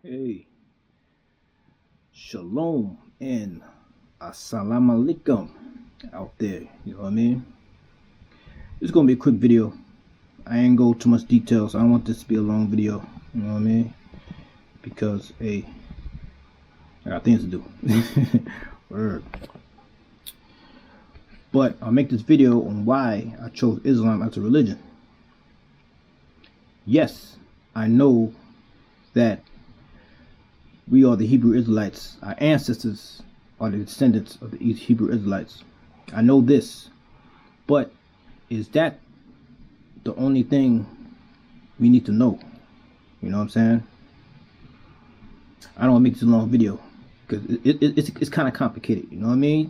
Hey, shalom and assalamu alaikum out there. You know what I mean? It's gonna be a quick video. I ain't go too much details. I don't want this to be a long video. You know what I mean? Because hey, I got things to do. Word. But I'll make this video on why I chose Islam as a religion. Yes, I know that we are the Hebrew Israelites. Our ancestors are the descendants of the Hebrew Israelites. I know this, but is that the only thing we need to know? You know what I'm saying? I don't want to make this a long video because it's kind of complicated. You know what I mean?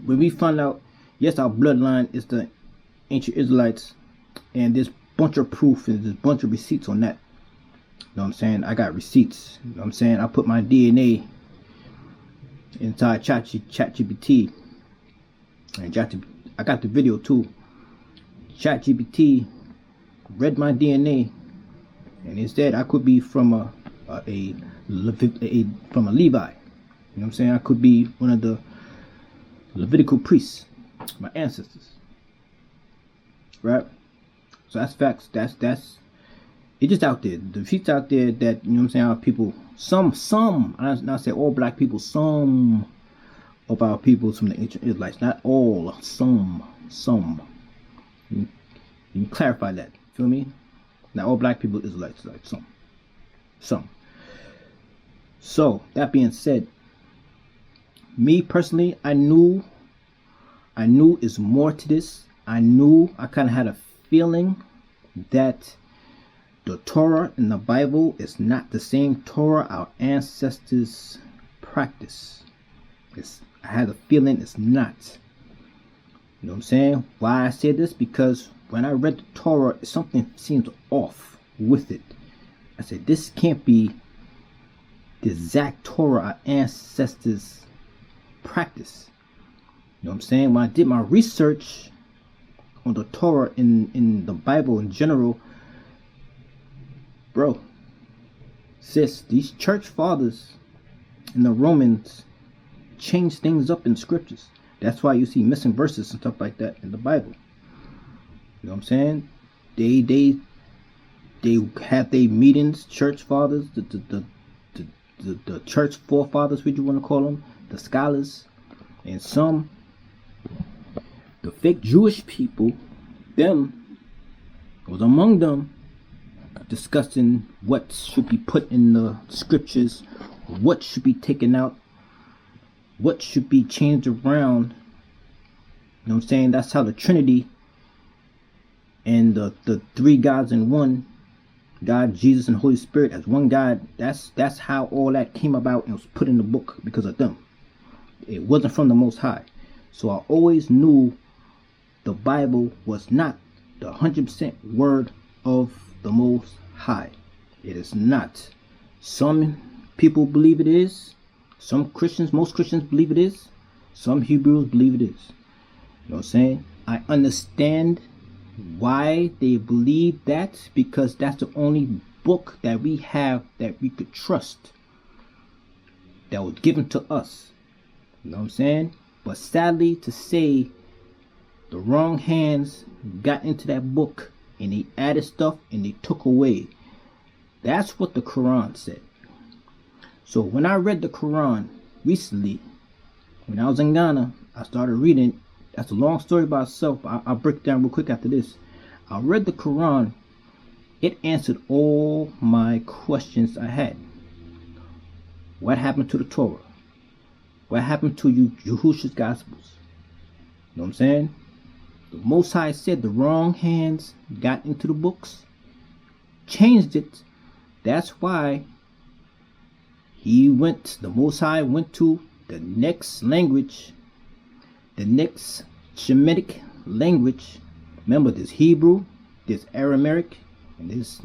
When we find out, yes, our bloodline is the ancient Israelites, and there's a bunch of proof and there's a bunch of receipts on that. You know what I'm saying? I got receipts. You know what I'm saying? I put my DNA inside ChatGPT. And I got the video too. ChatGPT read my DNA, and it said I could be from a Levi. You know what I'm saying? I could be one of the Levitical priests, my ancestors. Right? So that's facts. That's it's just out there. The feats out there that, you know what I'm saying, our people, some, I not say all black people, some of our people from the ancient Israelites, not all, some. You can clarify that. Feel me? Not all black people Israelites, like some. So that being said, me personally, I knew is more to this. I kind of had a feeling that the Torah in the Bible is not the same Torah our ancestors practice. I had a feeling it's not. You know what I'm saying? Why I say this? Because when I read the Torah, something seems off with it. I said, this can't be the exact Torah our ancestors practice. You know what I'm saying? When I did my research on the Torah in the Bible in general, bro, sis, these church fathers and the Romans changed things up in scriptures. That's why you see missing verses and stuff like that in the Bible. You know what I'm saying? They have their meetings, church fathers, the church forefathers, what you want to call them, the scholars, and some, the fake Jewish people, them was among them, discussing what should be put in the scriptures, what should be taken out, what should be changed around. You know what I'm saying? That's how the Trinity and the three gods in one, God, Jesus, and Holy Spirit as one God, that's how all that came about and was put in the book because of them. It wasn't from the Most High. So I always knew the Bible was not the 100% word of the Most High. It is not. Some people believe it is. Some Christians, most Christians believe it is. Some Hebrews believe it is. You know what I'm saying? I understand why they believe that, because that's the only book that we have that we could trust, that was given to us. You know what I'm saying? But sadly to say, the wrong hands got into that book and they added stuff and they took away. That's what the Qur'an said. So when I read the Qur'an recently, when I was in Ghana, I started reading. That's a long story by itself. I'll break it down real quick after this. I read the Qur'an. It answered all my questions I had. What happened to the Torah? What happened to Yahushua's Gospels? You know what I'm saying? The Most High said the wrong hands got into the books, changed it. That's why the Most High went to the next language, the next Shemitic language. Remember, there's Hebrew, there's Aramaic, and there's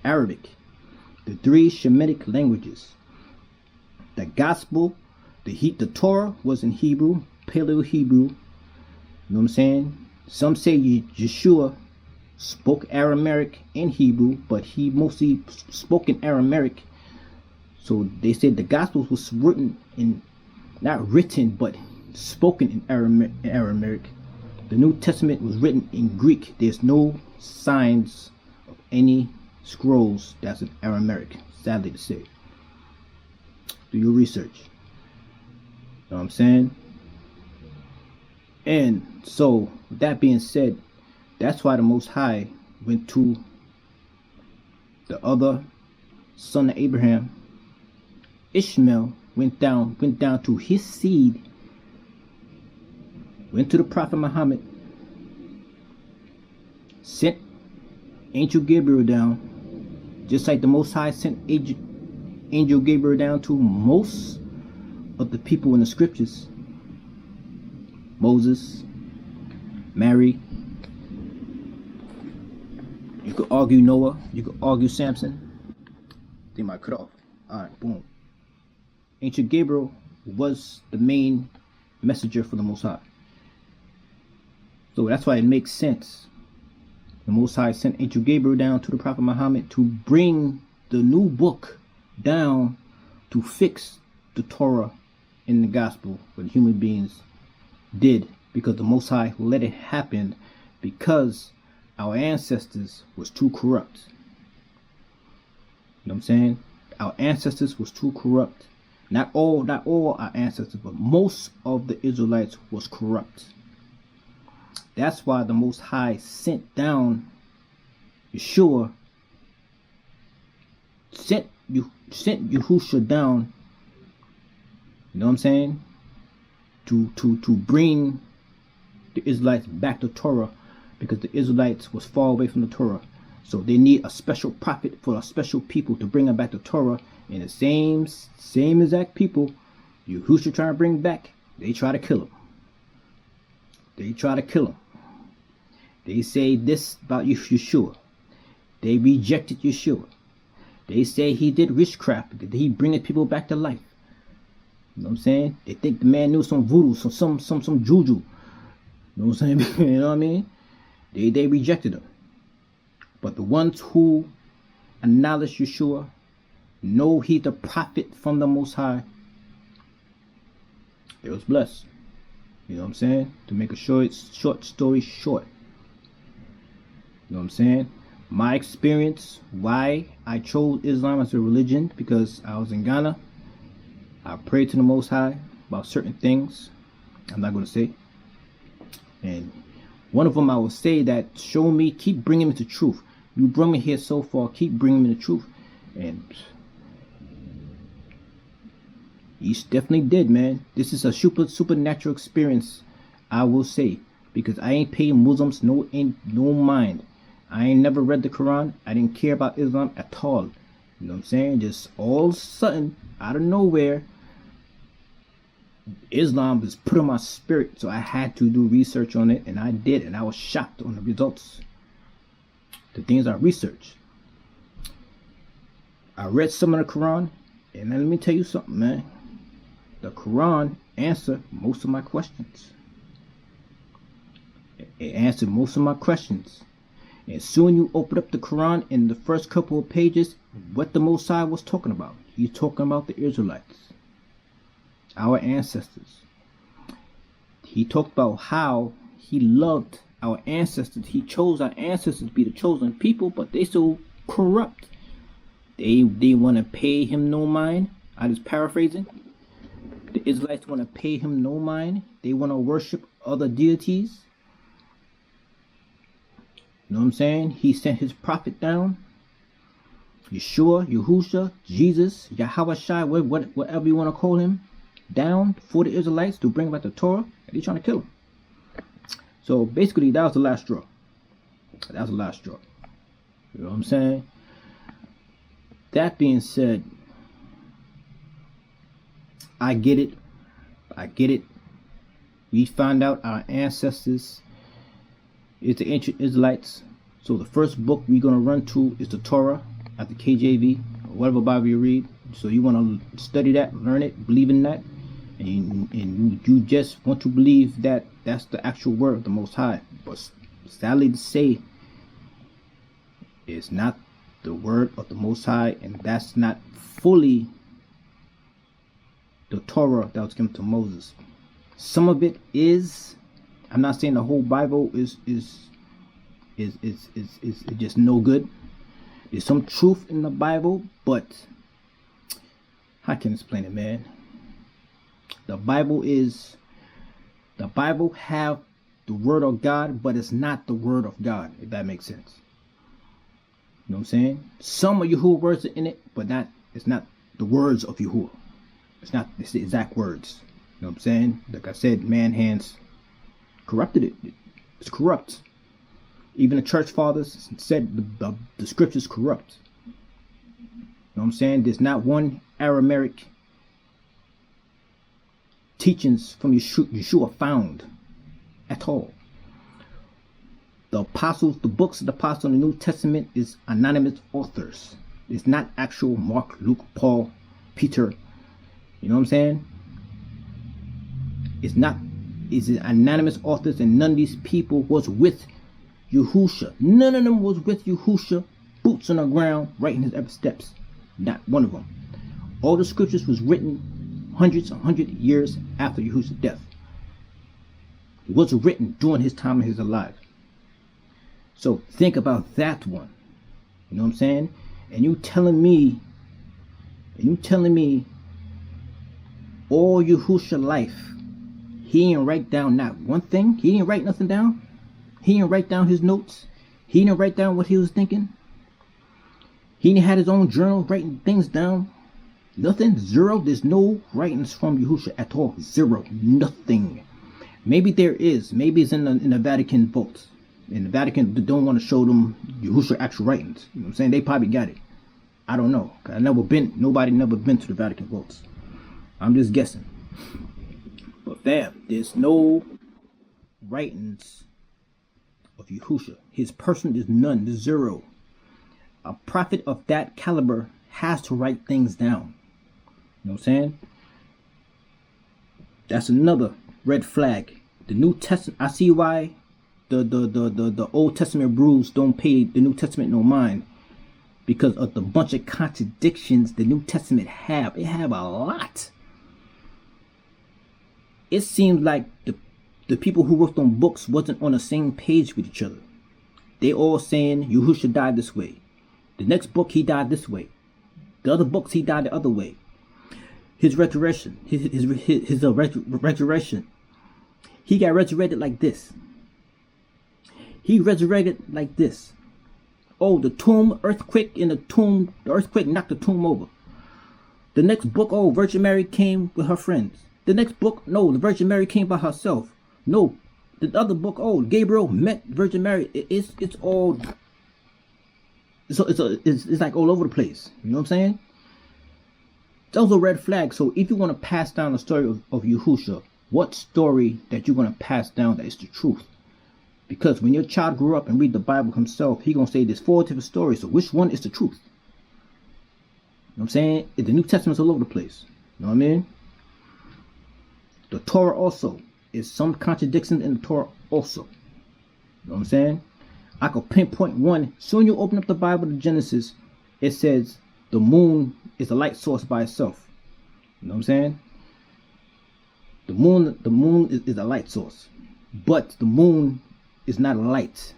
Arabic. The three Shemitic languages. The Gospel, the Torah was in Hebrew, Paleo Hebrew. You know what I'm saying? Some say Yeshua spoke Aramaic and Hebrew, but he mostly spoke in Aramaic. So they said the Gospels was written in, not written, but spoken in Aramaic. The New Testament was written in Greek. There's no signs of any scrolls that's in Aramaic, sadly to say. Do your research. You know what I'm saying? And so, with that being said, that's why the Most High went to the other son of Abraham, Ishmael, went down to his seed, went to the Prophet Muhammad, sent Angel Gabriel down, just like the Most High sent Angel Gabriel down to most of the people in the scriptures. Moses, Mary, you could argue Noah, you could argue Samson. They might cut off. Alright, boom. Ancient Gabriel was the main messenger for the Most High. So that's why it makes sense. The Most High sent Angel Gabriel down to the Prophet Muhammad to bring the new book down to fix the Torah in the gospel what human beings did, because the Most High let it happen because our ancestors was too corrupt. You know what I'm saying? Our ancestors was too corrupt. Not all our ancestors, but most of the Israelites was corrupt. That's why the Most High sent down Yeshua, sent Yahusha down, you know what I'm saying, to bring the Israelites back to Torah, because the Israelites was far away from the Torah. So they need a special prophet for a special people to bring them back to Torah. And the same exact people Yahusha trying to bring back, they try to kill him. They try to kill him. They say this about Yeshua. They rejected Yeshua. They say he did witchcraft because he bringing people back to life. You know what I'm saying? They think the man knew some voodoo, some juju. You know what I'm saying? You know what I mean? They rejected him. But the ones who acknowledge Yeshua, know he's the prophet from the Most High, they was blessed. You know what I'm saying? To make a short story short. You know what I'm saying? My experience, why I chose Islam as a religion, because I was in Ghana. I prayed to the Most High about certain things. I'm not going to say. And one of them I will say that show me, keep bringing me to truth. You brought me here so far, keep bringing me the truth. And he definitely did, man. This is a supernatural experience, I will say, because I ain't paying Muslims no mind. I ain't never read the Quran. I didn't care about Islam at all. You know what I'm saying? Just all of a sudden, out of nowhere, Islam was put on my spirit, so I had to do research on it, and I did, and I was shocked on the results. The things I researched. I read some of the Quran, and let me tell you something, man. The Quran answered most of my questions. It answered most of my questions. And soon you open up the Quran, in the first couple of pages, what the Most High was talking about. He's talking about the Israelites, our ancestors. He talked about how he loved our ancestors. He chose our ancestors to be the chosen people, but they so corrupt. They want to pay him no mind. I just paraphrasing. The Israelites want to pay him no mind. They want to worship other deities. You know what I'm saying? He sent his prophet down, Yeshua, Yahusha, Jesus, Yahweh, whatever you want to call him, down for the Israelites to bring back the Torah, and they're trying to kill him. So basically, that was the last straw. That was the last straw. You know what I'm saying? That being said, I get it. I get it. We find out our ancestors is the ancient Israelites. So the first book we're going to run to is the Torah at the KJV, or whatever Bible you read. So you want to study that, learn it, believe in that. And you just want to believe that that's the actual word of the Most High. But sadly to say, is not the word of the Most High, and that's not fully the Torah that was given to Moses. Some of it is. I'm not saying the whole Bible is just no good. There's some truth in the Bible, but I can explain it, man. The Bible have the word of God, but it's not the word of God, if that makes sense. You know what I'm saying? Some of Yahuwah words are in it, but it's not the words of Yahuwah. It's the exact words. You know what I'm saying? Like I said, man hands corrupted it. It's corrupt. Even the church fathers said the scriptures corrupt. You know what I'm saying? There's not one Aramaic teachings from Yeshua found at all. The apostles, the books of the apostles in the New Testament is anonymous authors. It's not actual Mark, Luke, Paul, Peter. You know what I'm saying? It's anonymous authors, and none of these people was with Yahusha. None of them was with Yahusha, boots on the ground, writing his every steps. Not one of them. All the scriptures was written hundred years after Yahusha's death. It wasn't written during his time when he was alive. So think about that one. You know what I'm saying? And you telling me all Yahusha life, he didn't write down not one thing. He didn't write nothing down. He didn't write down his notes. He didn't write down what he was thinking. He didn't have his own journal writing things down. Nothing. Zero. There's no writings from Yahusha at all. Zero. Nothing. Maybe there is. Maybe it's in the Vatican vaults. And the Vatican don't want to show them Yahusha actual writings. You know what I'm saying? They probably got it. I don't know. Nobody never been to the Vatican vaults. I'm just guessing. But fam, there's no writings of Yahusha. His person is none. There's zero. A prophet of that caliber has to write things down. You know what I'm saying? That's another red flag. The New Testament, I see why the Old Testament brews don't pay the New Testament no mind, because of the bunch of contradictions the New Testament have. It have a lot. It seems like the people who worked on books wasn't on the same page with each other. They all saying Yahusha died this way. The next book he died this way. The other books he died the other way. His resurrection, his resurrection. He got resurrected like this. He resurrected like this. Oh, the tomb earthquake in the tomb. The earthquake knocked the tomb over. The next book, oh, Virgin Mary came with her friends. The next book, no, the Virgin Mary came by herself. No, the other book, oh, Gabriel met Virgin Mary. It's like all over the place. You know what I'm saying? Those are red flags. So if you want to pass down the story of Yahusha, what story that you're going to pass down that is the truth? Because when your child grew up and read the Bible himself, he going to say there's 4 different stories. So which one is the truth? You know what I'm saying? The New Testament's all over the place. You know what I mean? The Torah also is some contradictions in the Torah also. You know what I'm saying? I could pinpoint one. Soon you open up the Bible to Genesis, it says the moon is a light source by itself. You know what I'm saying? The moon is a light source. But the moon is not a light.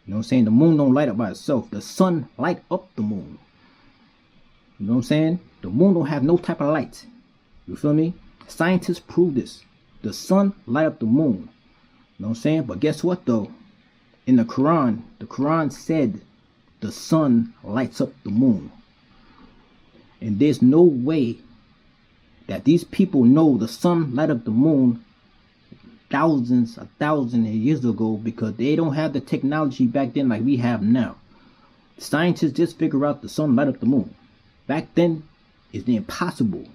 You know what I'm saying? The moon don't light up by itself. The sun light up the moon. You know what I'm saying? The moon don't have no type of light. You feel me? Scientists prove this. The sun light up the moon. You know what I'm saying? But guess what though? In the Quran said the sun lights up the moon. And there's no way that these people know the sun light up the moon thousands of years ago, because they don't have the technology back then like we have now. Scientists just figure out the sun light up the moon. Back then, it's impossible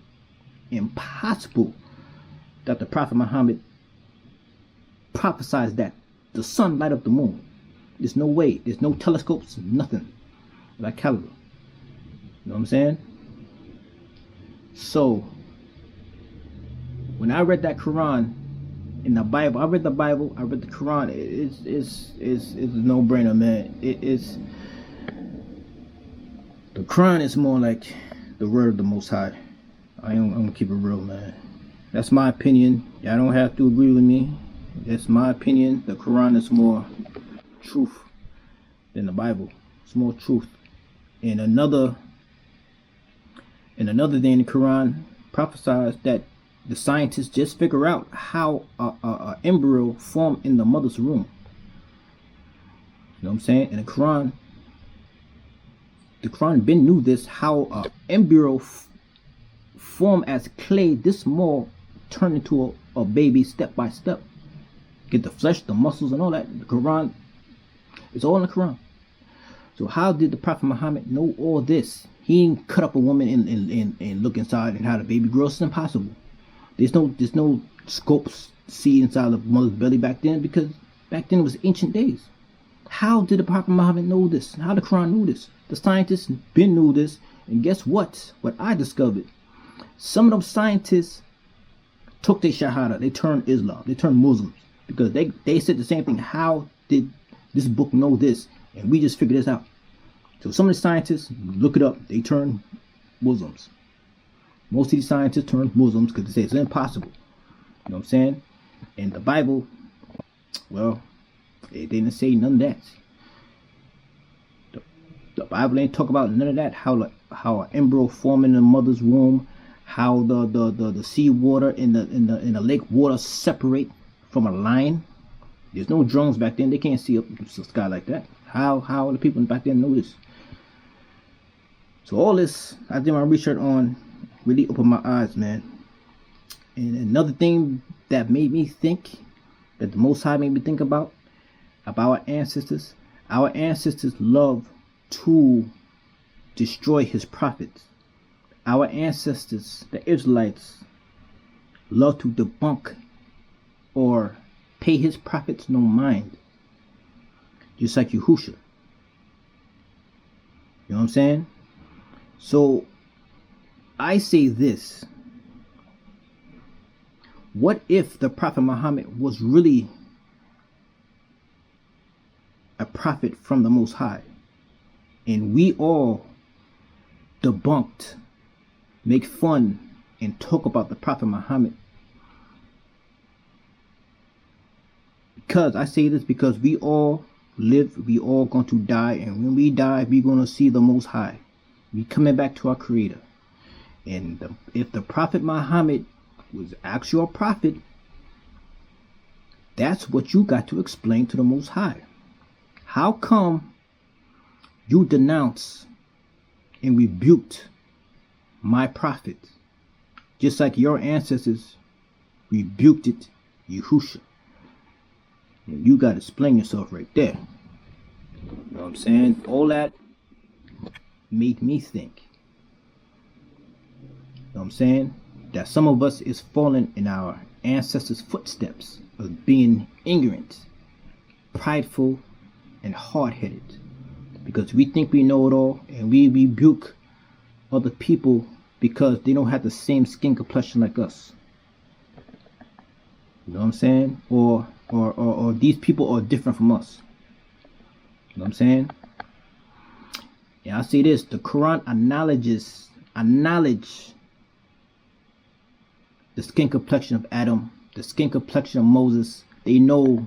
that the Prophet Muhammad prophesied that the sun light up the moon. There's no way. There's no telescopes, nothing like caliber. You know what I'm saying? So when I read that Quran in the Bible, I read the Quran. It's a no-brainer, man. The Qur'an is more like the word of the Most High. I'm gonna keep it real, man. That's my opinion. Y'all don't have to agree with me. That's my opinion. The Quran is more truth than the Bible. It's more truth. And another thing, the Quran prophesies that the scientists just figure out how a embryo form in the mother's womb. You know what I'm saying? And the Quran been knew this, how a embryo form as clay this small, turn into a baby step by step. Get the flesh, the muscles, and all that. The Quran, it's all in the Quran. So how did the Prophet Muhammad know all this? He didn't cut up a woman and look inside and how the baby grows. It's impossible. There's no scopes see inside the mother's belly back then, because back then it was ancient days. How did the Prophet Muhammad know this? How the Quran knew this? The scientists been knew this. And guess what? What I discovered, some of those scientists took their shahada. They turned Islam. They turned Muslims, because they said the same thing. How did this book know this? And we just figured this out. So some of the scientists, look it up, they turned Muslims. Most of these scientists turned Muslims because they say it's impossible. You know what I'm saying? And the Bible, well, they didn't say none of that. The Bible ain't talk about none of that. How an embryo forming in the mother's womb, how the sea water in the lake water separate from a line. There's no drones back then. They can't see up the sky like that. How the people back then know this? So all this, I did my research on, really opened my eyes, man. And another thing that made me think, that the Most High made me think about our ancestors. Our ancestors love to destroy his prophets. Our ancestors, the Israelites, love to debunk or pay his prophets no mind. Just like Yahusha. You know what I'm saying? So I say this. What if the Prophet Muhammad was really a prophet from the Most High, and we all debunked, make fun, and talk about the Prophet Muhammad? Because I say this because we all live, we all going to die, and when we die, we're going to see the Most High. We coming back to our Creator. And if the Prophet Muhammad was actual prophet, that's what you got to explain to the Most High. How come you denounce and rebuked my prophet, just like your ancestors rebuked it, Yahusha? And you got to explain yourself right there. You know what I'm saying? All that made me think. You know what I'm saying? That some of us is falling in our ancestors' footsteps of being ignorant, prideful, and hard-headed, because we think we know it all, and we rebuke other people because they don't have the same skin complexion like us. You know what I'm saying? Or these people are different from us. You know what I'm saying? Yeah, I say this. The Quran acknowledge the skin complexion of Adam, the skin complexion of Moses. They know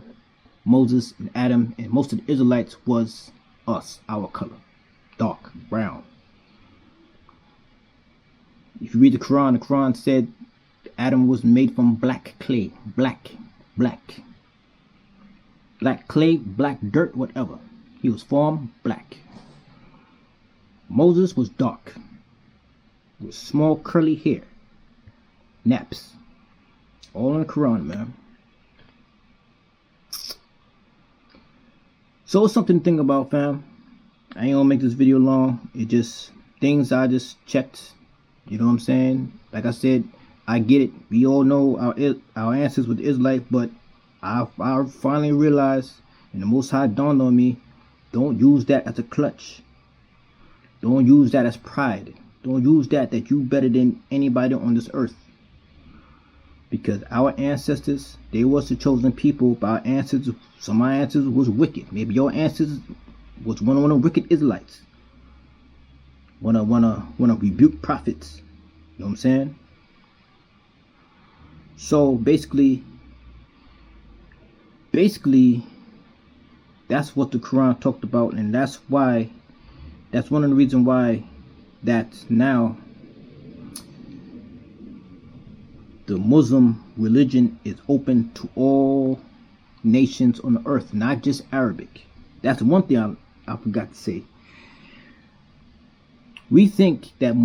Moses and Adam and most of the Israelites was us, our color, dark, brown. If you read the Quran said Adam was made from black clay, black clay, black dirt, whatever. He was formed black. Moses was dark, with small curly hair, naps. All in the Quran, man. So it's something to think about, fam. I ain't gonna make this video long. It just things I just checked. You know what I'm saying? Like I said, I get it. We all know our ancestors with the Israelites, but I finally realized, and the Most High dawned on me, don't use that as a clutch. Don't use that as pride. Don't use that you better than anybody on this earth. Because our ancestors, they was the chosen people, but our ancestors, some of our ancestors was wicked. Maybe your ancestors was one of the wicked Israelites. wanna rebuke prophets. You know what I'm saying? So basically, that's what the Quran talked about, and that's one of the reasons why that now the Muslim religion is open to all nations on the earth, not just Arabic. That's one thing I forgot to say. We think that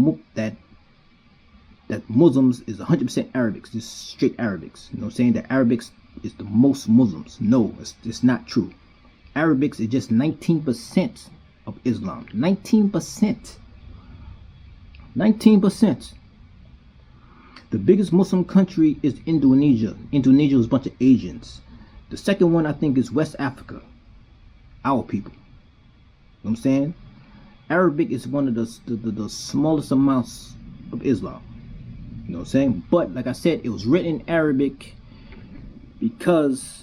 Muslims is 100% Arabics, just straight Arabics. You know what I'm saying? That Arabics is the most Muslims. No, it's not true. Arabics is just 19% of Islam. 19%. 19%. The biggest Muslim country is Indonesia. Indonesia is a bunch of Asians. The second one, I think, is West Africa. Our people. You know what I'm saying? Arabic is one of the smallest amounts of Islam. You know what I'm saying? But, like I said, it was written in Arabic because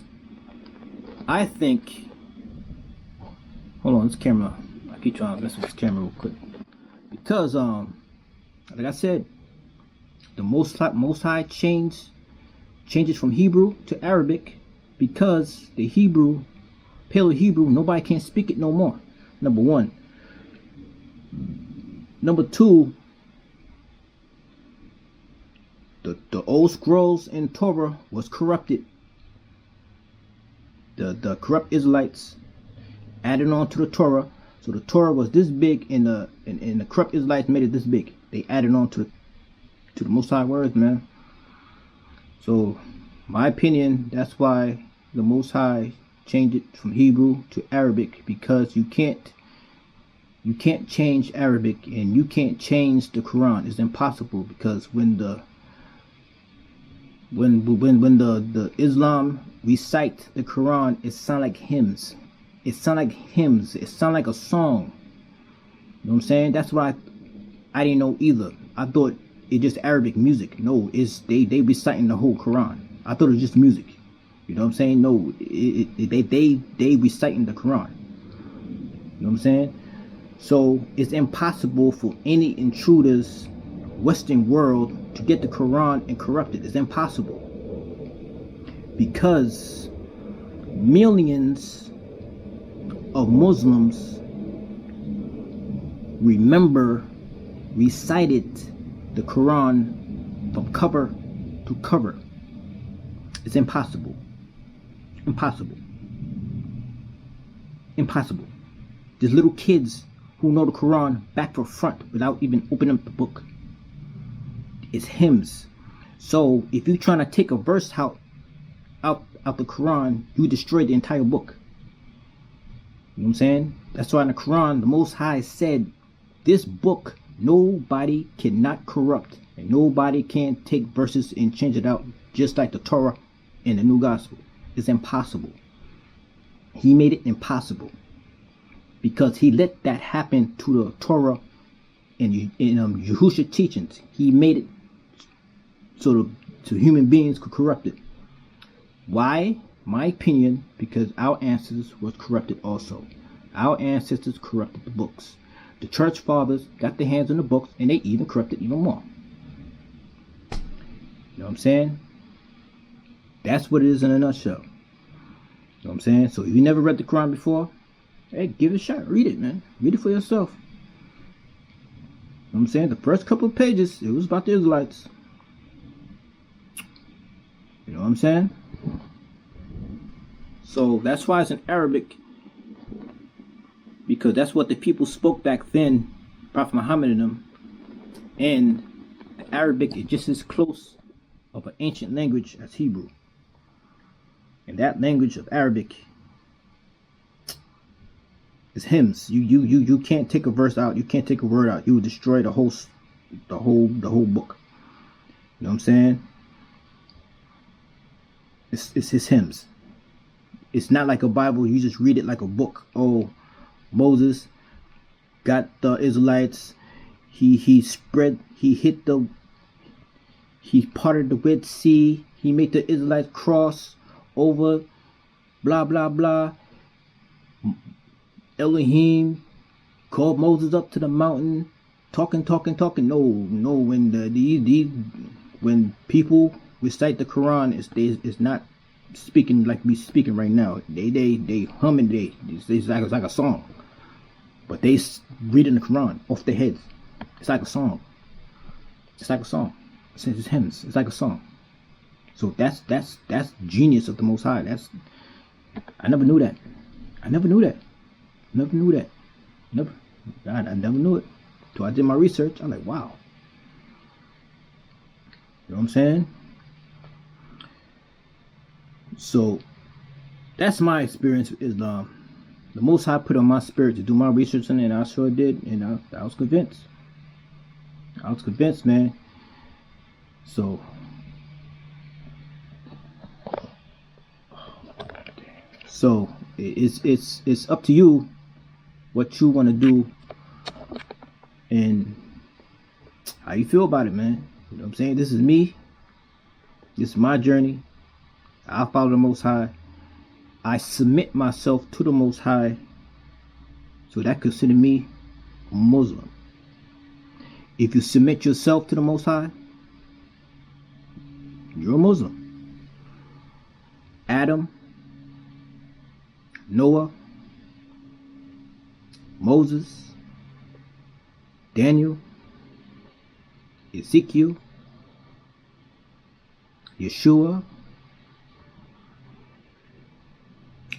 I think... Hold on, this camera. I keep trying to mess with this camera real quick. Because, like I said, the Most High changes from Hebrew to Arabic because the Hebrew, Paleo Hebrew, nobody can speak it no more. Number one. Number two, the old scrolls in Torah was corrupted. The corrupt Israelites added on to the Torah. So the Torah was this big, and the corrupt Israelites made it this big. They added on to the Most High words, man. So, my opinion, that's why the Most High changed it from Hebrew to Arabic, because you can't change Arabic, and you can't change the Quran. It's impossible, because when the Islam recite the Quran, it sound like hymns. It sound like hymns. It sound like a song. You know what I'm saying? That's why I didn't know either. I thought it's just Arabic music. No, it's they reciting the whole Quran. I thought it was just music. You know what I'm saying? No, they reciting the Quran. You know what I'm saying? So it's impossible for any intruders, Western world, to get the Quran and corrupt it. It's impossible, because millions of Muslims recited the Quran from cover to cover. It's impossible. Impossible. Impossible. There's little kids who know the Quran back to front without even opening up the book. It's hymns. So if you're trying to take a verse out the Quran, you destroy the entire book. You know what I'm saying? That's why in the Quran, the Most High said, this book nobody cannot corrupt, and nobody can take verses and change it out, just like the Torah and the New Gospel. It's impossible. He made it impossible, because he let that happen to the Torah and Yahusha teachings. He made it so human beings could corrupt it. Why? My opinion, because our ancestors was corrupted also. Our ancestors corrupted the books. The church fathers got their hands on the books, and they even corrupted even more. You know what I'm saying? That's what it is in a nutshell. You know what I'm saying? So if you never read the Quran before, hey, give it a shot. Read it, man. Read it for yourself. You know what I'm saying? The first couple of pages, it was about the Israelites. You know what I'm saying? So that's why it's in Arabic, because that's what the people spoke back then, Prophet Muhammad and them. And the Arabic is just as close of an ancient language as Hebrew. And that language of Arabic is hymns. You can't take a verse out. You can't take a word out. You will destroy the whole book. You know what I'm saying? It's his hymns. It's not like a Bible. You just read it like a book. Oh, Moses got the Israelites. He parted the Red Sea. He made the Israelites cross over. Blah blah blah. Elohim called Moses up to the mountain. talking. No. When people recite the Quran, it's not speaking like we speaking right now. They humming. It's like a song, but they reading the Quran off their heads. It's like a song. It's hymns. It's like a song. So that's genius of the Most High. I never knew that. I never knew that. I never knew it. So I did my research. I'm like, wow. You know what I'm saying? So that's my experience with Islam. The Most High put on my spirit to do my research on it, and I sure did, and I was convinced. Man. So it's up to you what you want to do and how you feel about it, man. You know what I'm saying? This is me. This is my journey. I follow the Most High. I submit myself to the Most High. So that consider me a Muslim. If you submit yourself to the Most High, you're a Muslim. Adam, Noah, Moses, Daniel, Ezekiel, Yeshua,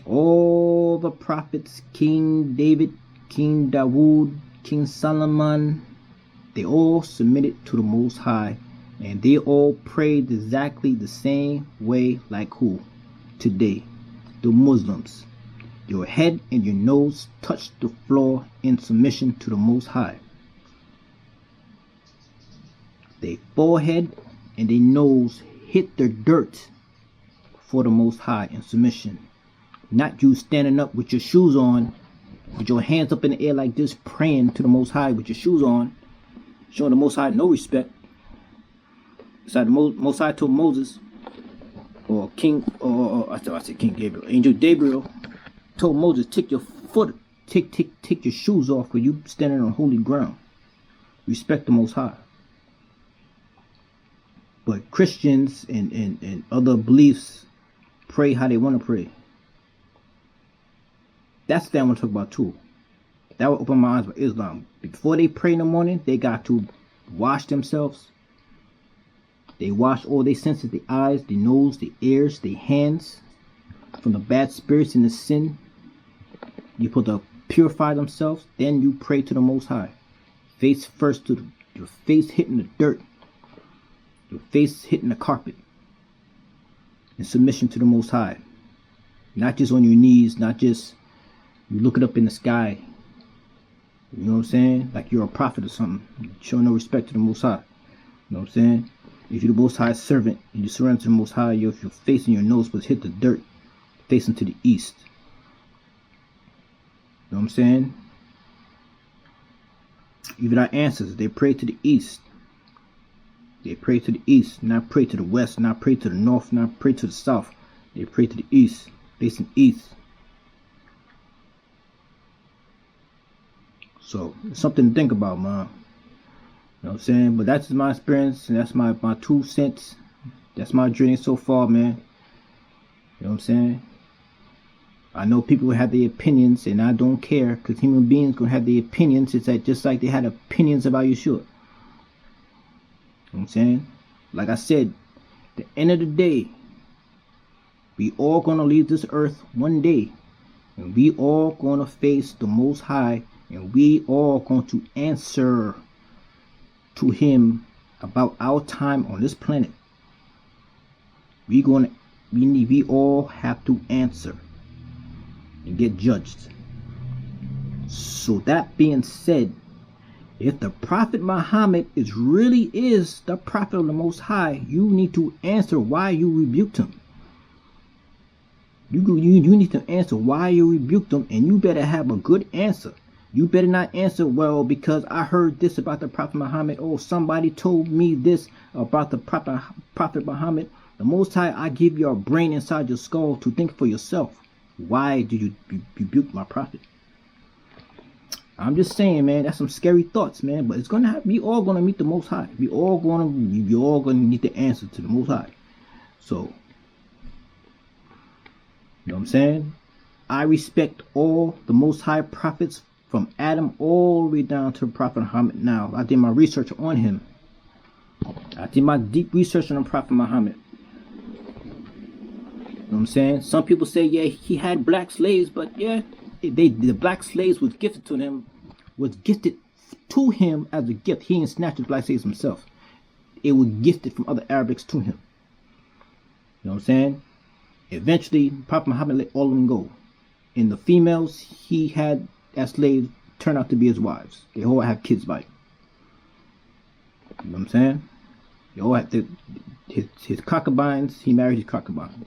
all the prophets, King David, King Dawood, King Solomon, they all submitted to the Most High, and they all prayed exactly the same way like who? Today, the Muslims. Your head and your nose touch the floor in submission to the Most High. Their forehead and their nose hit the dirt for the Most High in submission. Not you standing up with your shoes on, with your hands up in the air like this, praying to the Most High with your shoes on, showing the Most High no respect. Besides, the Most High told Moses, or King, I said King Gabriel, Angel Gabriel told Moses, take your shoes off, for you standing on holy ground. Respect the Most High. But Christians and other beliefs pray how they want to pray. That's what I want to talk about too. That will open my eyes with Islam. Before they pray in the morning, they got to wash themselves. They wash all their senses, their eyes, their nose, their ears, their hands, from the bad spirits and the sin. You put to purify themselves. Then you pray to the Most High. Face first to your face hitting the dirt. Your face hitting the carpet. In submission to the Most High. Not just on your knees, not just you looking up in the sky. You know what I'm saying? Like you're a prophet or something. Show no respect to the Most High. You know what I'm saying? If you're the Most High servant and you surrender to the Most High, your face and your nose must hit the dirt, facing to the east. You know what I'm saying? Even our ancestors, they pray to the east. They pray to the east, not pray to the west, not pray to the north, not pray to the south. They pray to the east, facing east. So it's something to think about, man. You know what I'm saying? But that's my experience, and that's my 2 cents. That's my journey so far, man. You know what I'm saying? I know people have their opinions, and I don't care, because human beings gonna have their opinions. It's like just like they had opinions about Yeshua. You know what I'm saying? Like I said, at the end of the day, we all gonna leave this earth one day, and we all gonna face the Most High, and we all going to answer to Him about our time on this planet. We all have to answer and get judged. So that being said, if the Prophet Muhammad really is the Prophet of the Most High, you need to answer why you rebuked him. You need to answer why you rebuked him, and you better have a good answer. You better not answer, well, because I heard this about the Prophet Muhammad. Oh, somebody told me this about the Prophet Muhammad. The Most High, I give you a brain inside your skull to think for yourself. Why do you rebuke my prophet? I'm just saying, man, that's some scary thoughts, man. But it's gonna happen. We all gonna meet the Most High. We all gonna need the answer to the Most High. So, you know what I'm saying? I respect all the Most High prophets from Adam all the way down to Prophet Muhammad. Now, I did my research on him. I did my deep research on the Prophet Muhammad. You know what I'm saying? Some people say, yeah, he had black slaves, but yeah, the black slaves was gifted to him as a gift. He didn't snatch the black slaves himself. It was gifted from other Arabics to him. You know what I'm saying? Eventually, Prophet Muhammad let all of them go. And the females he had as slaves turned out to be his wives. They all have kids by him. You know what I'm saying? They all had his concubines. He married his concubines.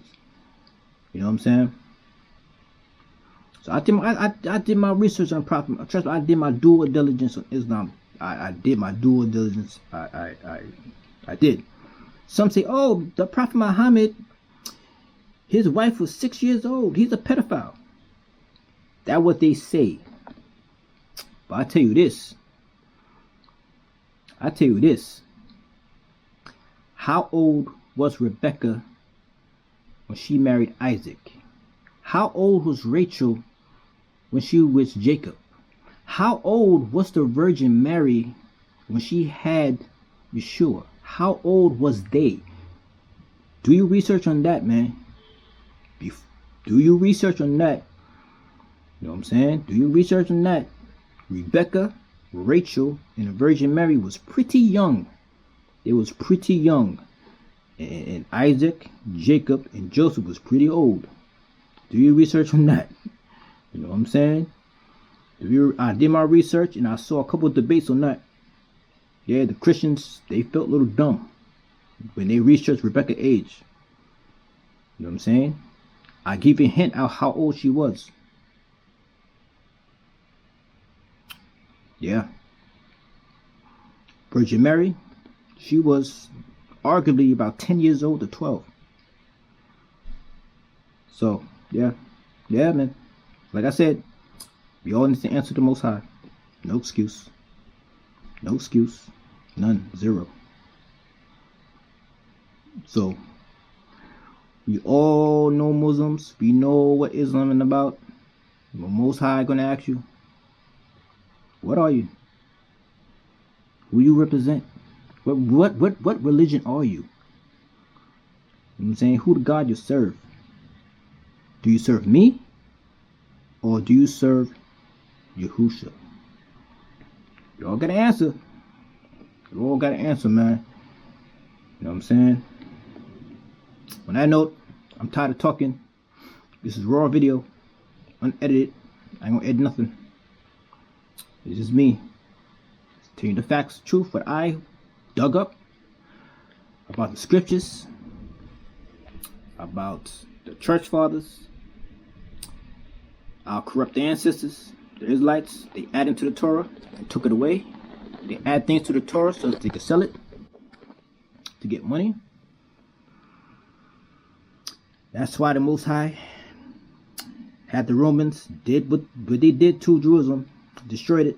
You know what I'm saying? So I did my research on Prophet. Trust me, I did my due diligence on Islam. I did my due diligence. I did. Some say, oh, the Prophet Muhammad, his wife was 6 years old. He's a pedophile. That's what they say. But I tell you this. How old was Rebecca when she married Isaac? How old was Rachel when she was with Jacob? How old was the Virgin Mary when she had Yeshua? How old was they? Do your research on that, man. Do your research on that. You know what I'm saying? Do your research on that. Rebecca, Rachel, and the Virgin Mary was pretty young. They was pretty young. And Isaac, Jacob, and Joseph was pretty old. Do your research on that. You know what I'm saying? I did my research and I saw a couple of debates on that. Yeah, the Christians, they felt a little dumb when they researched Rebecca's age. You know what I'm saying? I give you a hint out how old she was. Yeah. Virgin Mary, she was arguably about 10 years old to 12. So, yeah, man. Like I said, we all need to answer the Most High. No excuse. No excuse. None. Zero. So, we all know Muslims. We know what Islam is about. The Most High gonna ask you, what are you? Who you represent? What religion are you? You know what I'm saying? Who the God you serve? Do you serve me? Or do you serve Yahusha? You all gotta answer. You all gotta answer, man. You know what I'm saying? On that note, I'm tired of talking. This is raw video, unedited. I ain't gonna edit nothing. It's just me telling you the facts, the truth, what I dug up about the scriptures, about the church fathers, our corrupt ancestors, the Israelites. They added to the Torah and took it away. They add things to the Torah so that they could sell it to get money. That's why the Most High had the Romans did what they did to Jerusalem, destroyed it.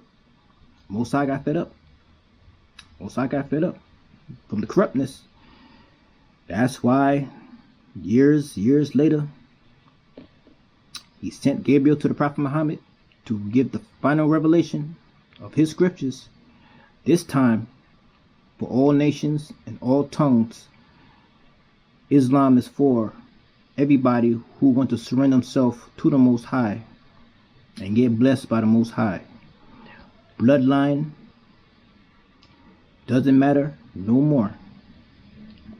Most High got fed up. Most High got fed up from the corruptness. That's why years later, he sent Gabriel to the Prophet Muhammad to give the final revelation of his scriptures. This time, for all nations and all tongues, Islam is for everybody who want to surrender themselves to the Most High and get blessed by the Most High. Bloodline doesn't matter no more.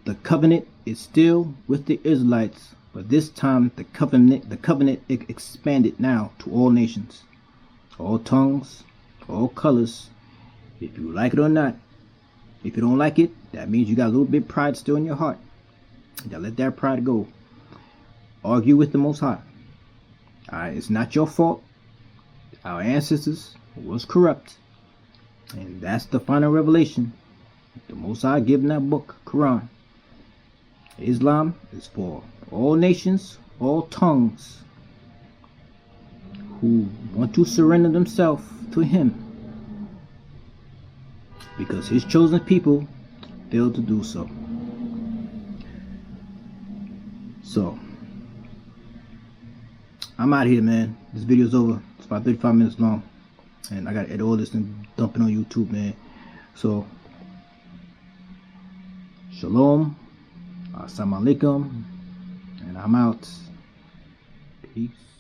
The covenant is still with the Israelites, but this time the covenant expanded now to all nations, all tongues, all colors. If you like it or not. If you don't like it, that means you got a little bit of pride still in your heart. You gotta let that pride go. Argue with the Most High. Alright, it's not your fault. Our ancestors was corrupt. And that's the final revelation. The Most High given that book, Qur'an. Islam is for all nations, all tongues, who want to surrender themselves to him, because his chosen people failed to do so. So, I'm out of here, man. This video's over. It's about 35 minutes long. And I gotta edit all this and dump it on YouTube, man. So, shalom. Assalamu alaikum. And I'm out. Peace.